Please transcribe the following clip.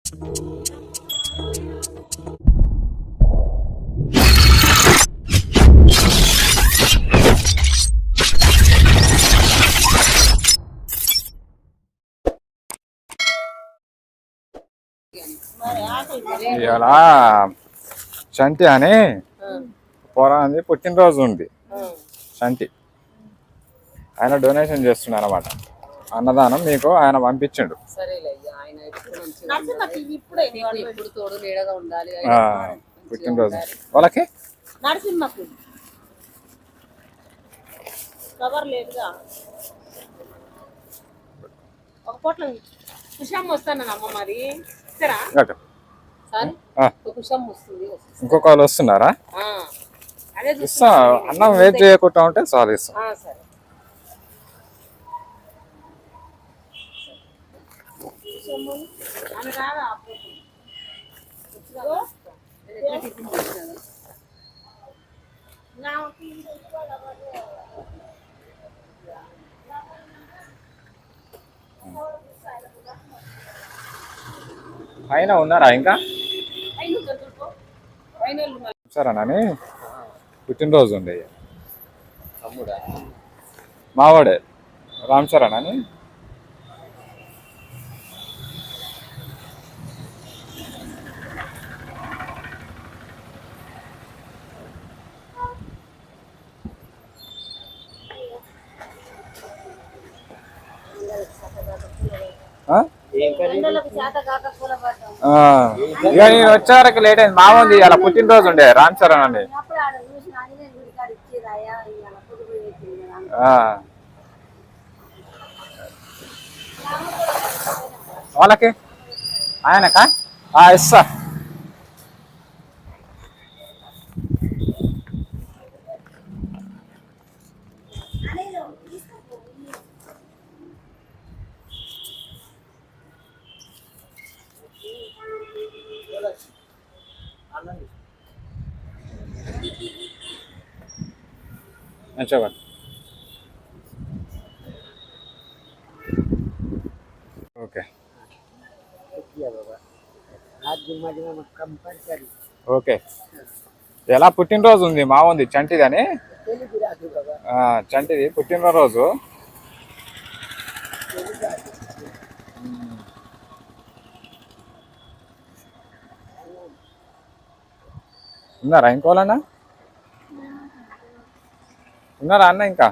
ఇలా చంటి అని పోరాది పుట్టినరోజు ఉంది. చంటి ఆయన డొనేషన్ చేస్తున్నాడు అనమాట. అన్నదానం మీకు ఆయన పంపించిండు. పుట్టినరోజు వాళ్ళకి ఇంకొక వాళ్ళు వస్తున్నారా? ఇస్తా. అన్నం వెయిట్ చేయకుండా ఉంటే చాలు ఇస్తాం. పైన ఉన్నారా ఇంకా? సరే నాని పుట్టినరోజు ఉంది. మావాడే రామ్ చరణ్ అని. ఇక నేను వచ్చే వరకు లేట్ అయింది. మామూలు అలా పుట్టినరోజు ఉండే రామ్ చరణ్ అని. వాళ్ళకి ఆయనకా ఇస్తా. చెప్పండి. Okay okay. ఎలా పుట్టినరోజు ఉంది మా ఉంది చంటిదని. చంటిది పుట్టినరోజు. ఉన్నారా ఇంకోళ్ళన్నా? ఉన్నారా అన్న ఇంకా?